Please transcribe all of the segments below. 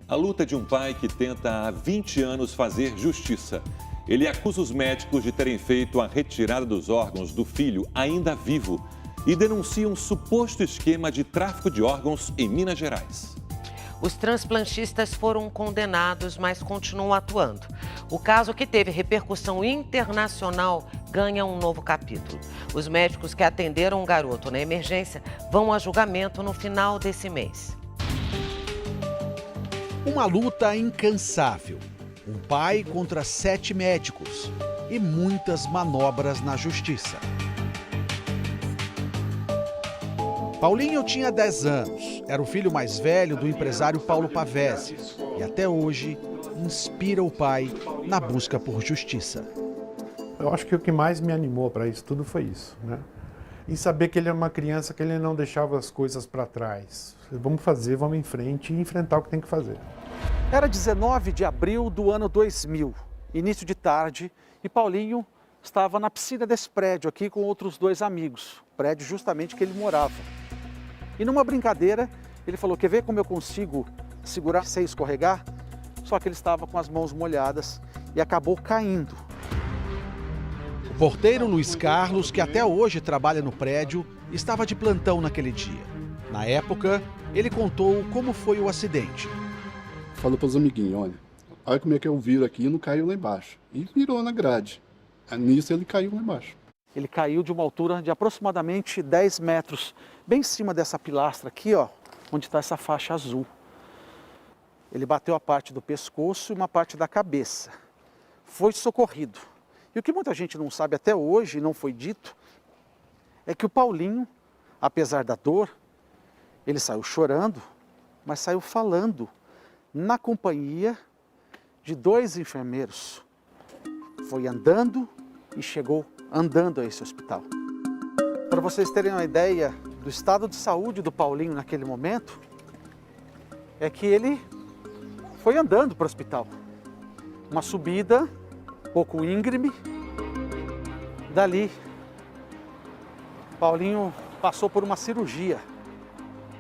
A luta de um pai que tenta há 20 anos fazer justiça. Ele acusa os médicos de terem feito a retirada dos órgãos do filho ainda vivo e denuncia um suposto esquema de tráfico de órgãos em Minas Gerais. Os transplantistas foram condenados, mas continuam atuando. O caso, que teve repercussão internacional, ganha um novo capítulo. Os médicos que atenderam o garoto na emergência vão a julgamento no final desse mês. Uma luta incansável. Um pai contra 7 médicos e muitas manobras na justiça. Paulinho tinha 10 anos, era o filho mais velho do empresário Paulo Pavese e até hoje inspira o pai na busca por justiça. Eu acho que o que mais me animou para isso tudo foi isso, né? E saber que ele era uma criança, que ele não deixava as coisas para trás. Vamos fazer, vamos em frente e enfrentar o que tem que fazer. Era 19 de abril do ano 2000, início de tarde, e Paulinho estava na piscina desse prédio aqui com outros 2 amigos, prédio justamente que ele morava. E numa brincadeira, ele falou: quer ver como eu consigo segurar sem escorregar? Só que ele estava com as mãos molhadas e acabou caindo. O porteiro Luiz Carlos, que até hoje trabalha no prédio, estava de plantão naquele dia. Na época, ele contou como foi o acidente. Falou para os amiguinhos: olha como é que eu viro aqui e não caiu lá embaixo. E virou na grade. Nisso ele caiu lá embaixo. Ele caiu de uma altura de aproximadamente 10 metros, bem em cima dessa pilastra aqui, ó, onde está essa faixa azul. Ele bateu a parte do pescoço e uma parte da cabeça. Foi socorrido. E o que muita gente não sabe até hoje, não foi dito, é que o Paulinho, apesar da dor, ele saiu chorando, mas saiu falando, na companhia de 2 enfermeiros. Foi andando e chegou andando a esse hospital. Para vocês terem uma ideia do estado de saúde do Paulinho naquele momento, é que ele foi andando para o hospital. Uma subida um pouco íngreme. Dali, Paulinho passou por uma cirurgia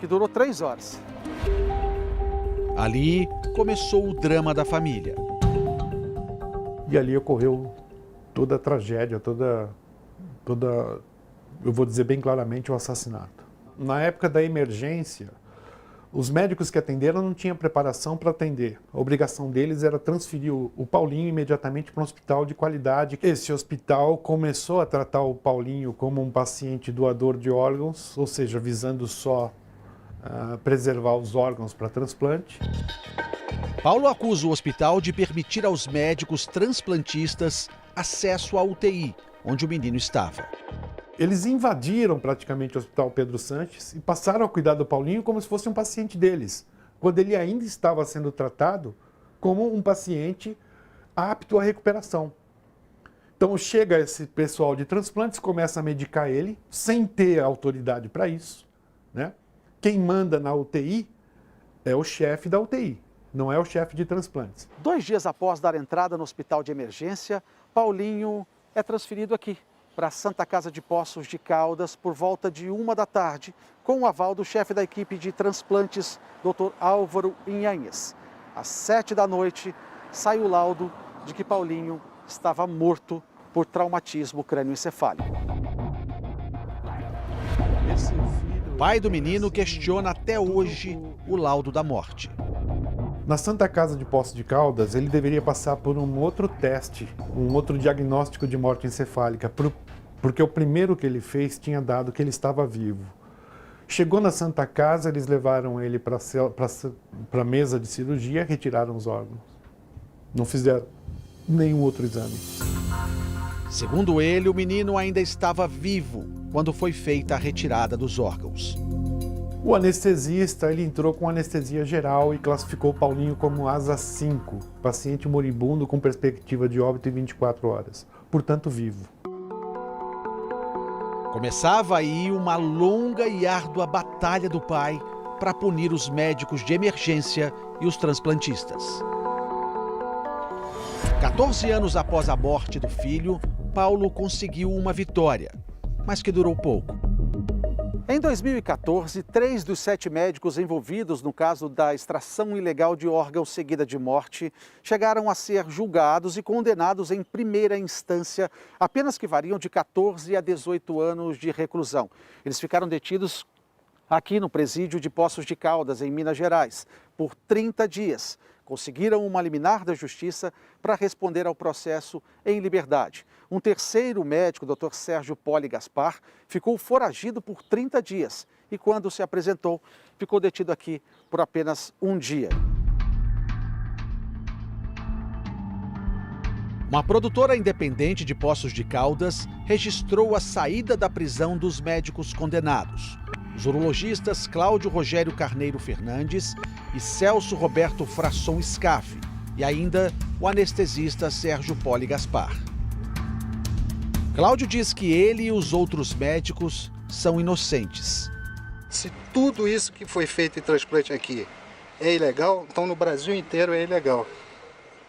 que durou 3 horas. Ali começou o drama da família. E ali ocorreu toda a tragédia, toda, eu vou dizer bem claramente, o assassinato. Na época da emergência, os médicos que atenderam não tinham preparação para atender. A obrigação deles era transferir o Paulinho imediatamente para um hospital de qualidade. Esse hospital começou a tratar o Paulinho como um paciente doador de órgãos, ou seja, visando só preservar os órgãos para transplante. Paulo acusa o hospital de permitir aos médicos transplantistas acesso à UTI, onde o menino estava. Eles invadiram praticamente o Hospital Pedro Sanches e passaram a cuidar do Paulinho como se fosse um paciente deles, quando ele ainda estava sendo tratado como um paciente apto à recuperação. Então chega esse pessoal de transplantes, começa a medicar ele, sem ter autoridade para isso, né? Quem manda na UTI é o chefe da UTI, não é o chefe de transplantes. 2 dias após dar entrada no hospital de emergência, Paulinho é transferido aqui, para a Santa Casa de Poços de Caldas, por volta de 1 da tarde, com o aval do chefe da equipe de transplantes, Dr. Álvaro Inhanhes. Às 7 da noite, sai o laudo de que Paulinho estava morto por traumatismo crânioencefálico. O pai do menino questiona até hoje o laudo da morte. Na Santa Casa de Poços de Caldas, ele deveria passar por um outro teste, um outro diagnóstico de morte encefálica, porque o primeiro que ele fez tinha dado que ele estava vivo. Chegou na Santa Casa, eles levaram ele para a mesa de cirurgia, retiraram os órgãos. Não fizeram nenhum outro exame. Segundo ele, o menino ainda estava vivo quando foi feita a retirada dos órgãos. O anestesista, ele entrou com anestesia geral e classificou o Paulinho como asa 5, paciente moribundo com perspectiva de óbito em 24 horas, portanto vivo. Começava aí uma longa e árdua batalha do pai para punir os médicos de emergência e os transplantistas. 14 anos após a morte do filho, Paulo conseguiu uma vitória, mas que durou pouco. Em 2014, 3 dos 7 médicos envolvidos no caso da extração ilegal de órgãos seguida de morte chegaram a ser julgados e condenados em primeira instância, apenas que variam de 14 a 18 anos de reclusão. Eles ficaram detidos aqui no presídio de Poços de Caldas, em Minas Gerais, por 30 dias. Conseguiram uma liminar da justiça para responder ao processo em liberdade. Um terceiro médico, o Dr. Sérgio Poli Gaspar, ficou foragido por 30 dias e, quando se apresentou, ficou detido aqui por apenas um dia. Uma produtora independente de Poços de Caldas registrou a saída da prisão dos médicos condenados. Os urologistas Cláudio Rogério Carneiro Fernandes e Celso Roberto Frasson Scaff, e ainda o anestesista Sérgio Poli Gaspar. Cláudio diz que ele e os outros médicos são inocentes. Se tudo isso que foi feito em transplante aqui é ilegal, então no Brasil inteiro é ilegal.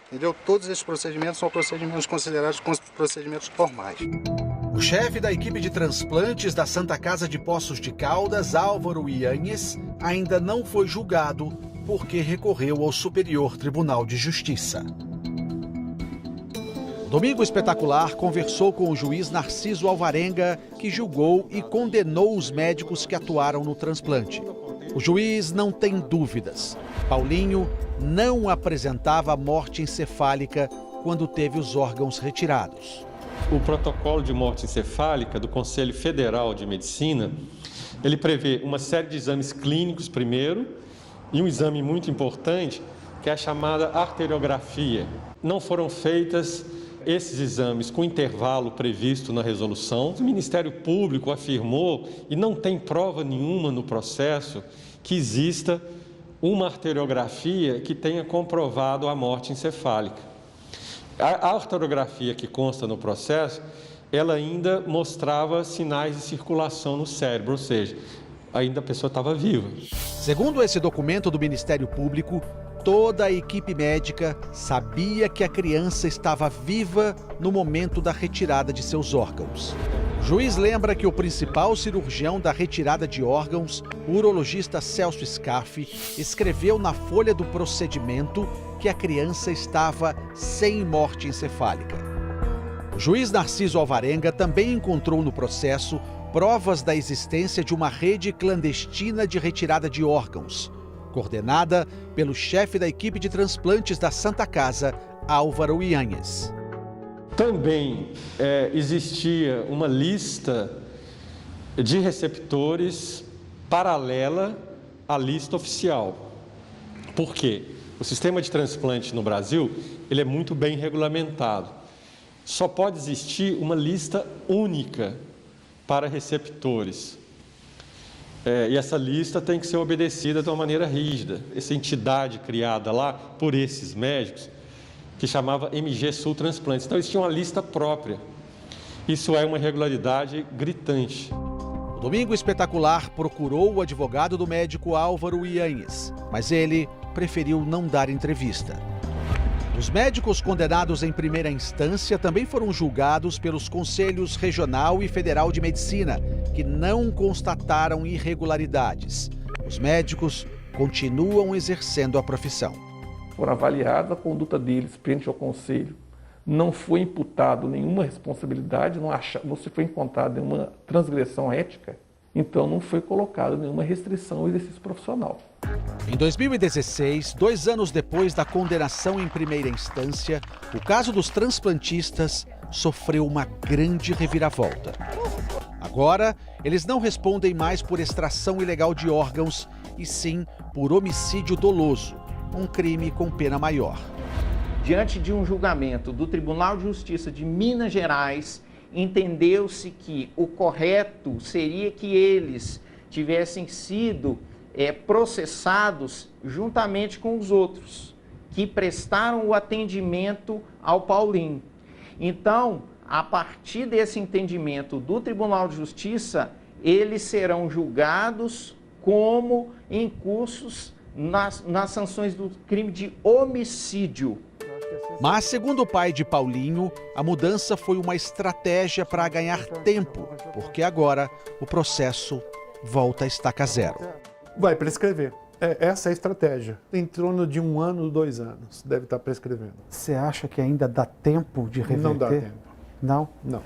Entendeu? Todos esses procedimentos são procedimentos considerados procedimentos normais. O chefe da equipe de transplantes da Santa Casa de Poços de Caldas, Álvaro Ianhes, ainda não foi julgado porque recorreu ao Superior Tribunal de Justiça. Domingo Espetacular conversou com o juiz Narciso Alvarenga, que julgou e condenou os médicos que atuaram no transplante. O juiz não tem dúvidas. Paulinho não apresentava morte encefálica quando teve os órgãos retirados. O protocolo de morte encefálica do Conselho Federal de Medicina, ele prevê uma série de exames clínicos primeiro e um exame muito importante, que é a chamada arteriografia. Não foram feitas esses exames com intervalo previsto na resolução. O Ministério Público afirmou, e não tem prova nenhuma no processo, que exista uma arteriografia que tenha comprovado a morte encefálica. A arteriografia que consta no processo, ela ainda mostrava sinais de circulação no cérebro, ou seja, ainda a pessoa estava viva. Segundo esse documento do Ministério Público, toda a equipe médica sabia que a criança estava viva no momento da retirada de seus órgãos. O juiz lembra que o principal cirurgião da retirada de órgãos, o urologista Celso Scaff, escreveu na folha do procedimento que a criança estava sem morte encefálica. O juiz Narciso Alvarenga também encontrou no processo provas da existência de uma rede clandestina de retirada de órgãos, coordenada pelo chefe da equipe de transplantes da Santa Casa, Álvaro Ianhes. Também existia uma lista de receptores paralela à lista oficial. Por quê? O sistema de transplante no Brasil, ele é muito bem regulamentado. Só pode existir uma lista única para receptores. E essa lista tem que ser obedecida de uma maneira rígida. Essa entidade criada lá por esses médicos, que chamava MG Sul Transplantes. Então, eles tinham uma lista própria. Isso é uma irregularidade gritante. O Domingo Espetacular procurou o advogado do médico Álvaro Ianhes, mas ele preferiu não dar entrevista. Os médicos condenados em primeira instância também foram julgados pelos Conselhos Regional e Federal de Medicina, que não constataram irregularidades. Os médicos continuam exercendo a profissão. Foram avaliadas a conduta deles frente ao Conselho. Não foi imputado nenhuma responsabilidade, não se foi encontrada nenhuma transgressão ética, então não foi colocada nenhuma restrição ao exercício profissional. Em 2016, 2 anos depois da condenação em primeira instância, o caso dos transplantistas sofreu uma grande reviravolta. Agora, eles não respondem mais por extração ilegal de órgãos, e sim por homicídio doloso, um crime com pena maior. Diante de um julgamento do Tribunal de Justiça de Minas Gerais, entendeu-se que o correto seria que eles tivessem sido processados juntamente com os outros, que prestaram o atendimento ao Paulinho. Então, a partir desse entendimento do Tribunal de Justiça, eles serão julgados como incursos nas sanções do crime de homicídio. Mas, segundo o pai de Paulinho, a mudança foi uma estratégia para ganhar tempo, porque agora o processo volta a estaca zero. Vai prescrever. Essa é a estratégia. Em torno de 1 ano, 2 anos, deve estar prescrevendo. Você acha que ainda dá tempo de reverter? Não dá tempo. Não? Não.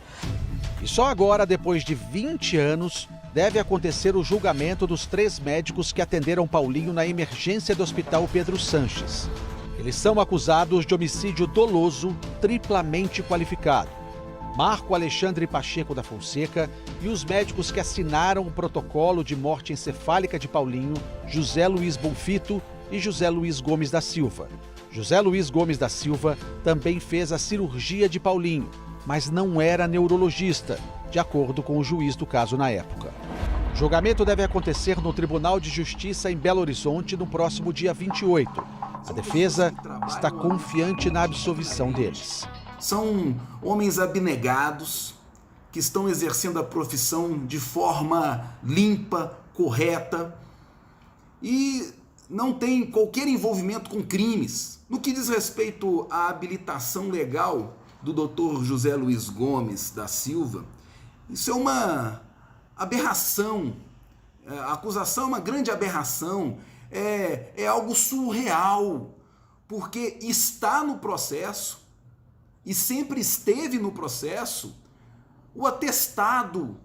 E só agora, depois de 20 anos, deve acontecer o julgamento dos 3 médicos que atenderam Paulinho na emergência do Hospital Pedro Sanches. Eles são acusados de homicídio doloso triplamente qualificado. Marco Alexandre Pacheco da Fonseca e os médicos que assinaram o protocolo de morte encefálica de Paulinho, José Luiz Bonfito e José Luiz Gomes da Silva. José Luiz Gomes da Silva também fez a cirurgia de Paulinho, mas não era neurologista, de acordo com o juiz do caso na época. O julgamento deve acontecer no Tribunal de Justiça em Belo Horizonte no próximo dia 28. A defesa está confiante na absolvição deles. São homens abnegados que estão exercendo a profissão de forma limpa, correta e não tem qualquer envolvimento com crimes. No que diz respeito à habilitação legal do Dr. José Luiz Gomes da Silva, isso é uma aberração. A acusação é uma grande aberração, é algo surreal, porque está no processo e sempre esteve no processo o atestado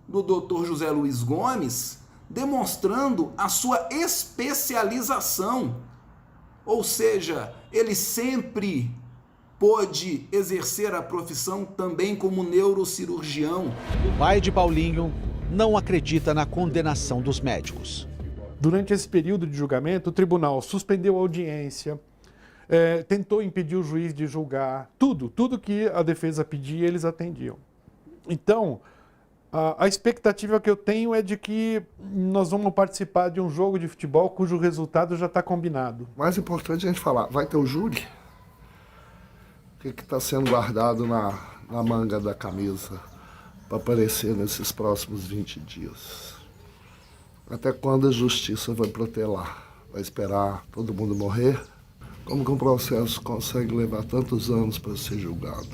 do Dr. José Luiz Gomes demonstrando a sua especialização. Ou seja, ele sempre pôde exercer a profissão também como neurocirurgião. O pai de Paulinho não acredita na condenação dos médicos. Durante esse período de julgamento, o tribunal suspendeu a audiência, tentou impedir o juiz de julgar, tudo que a defesa pedia, eles atendiam. Então, a expectativa que eu tenho é de que nós vamos participar de um jogo de futebol cujo resultado já está combinado. Mais importante é a gente falar, vai ter o júri? O que está sendo guardado na manga da camisa para aparecer nesses próximos 20 dias? Até quando a justiça vai protelar? Vai esperar todo mundo morrer? Como que um processo consegue levar tantos anos para ser julgado?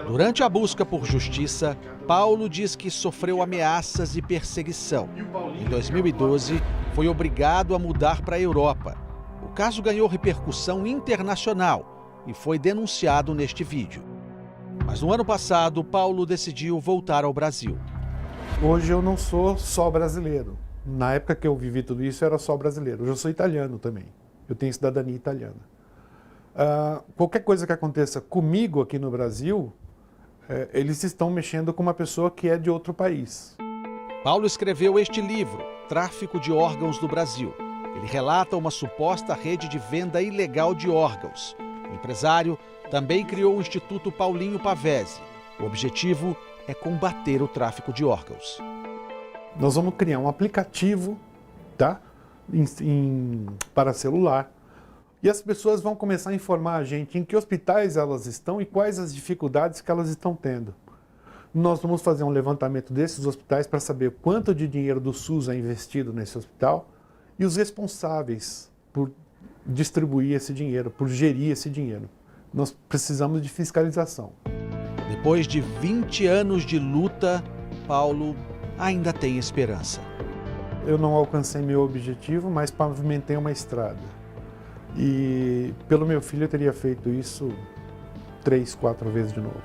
Durante a busca por justiça, Paulo diz que sofreu ameaças e perseguição. Em 2012, foi obrigado a mudar para a Europa. O caso ganhou repercussão internacional e foi denunciado neste vídeo. Mas no ano passado, Paulo decidiu voltar ao Brasil. Hoje eu não sou só brasileiro. Na época que eu vivi tudo isso, eu era só brasileiro. Hoje eu sou italiano também. Eu tenho cidadania italiana. Qualquer coisa que aconteça comigo aqui no Brasil, eles estão mexendo com uma pessoa que é de outro país. Paulo escreveu este livro, Tráfico de Órgãos do Brasil. Ele relata uma suposta rede de venda ilegal de órgãos. O empresário também criou o Instituto Paulinho Pavese. O objetivo é combater o tráfico de órgãos. Nós vamos criar um aplicativo, tá? Para celular. E as pessoas vão começar a informar a gente em que hospitais elas estão e quais as dificuldades que elas estão tendo. Nós vamos fazer um levantamento desses hospitais para saber quanto de dinheiro do SUS é investido nesse hospital e os responsáveis por distribuir esse dinheiro, por gerir esse dinheiro. Nós precisamos de fiscalização. Depois de 20 anos de luta, Paulo ainda tem esperança. Eu não alcancei meu objetivo, mas pavimentei uma estrada. E pelo meu filho eu teria feito isso 3, 4 vezes de novo.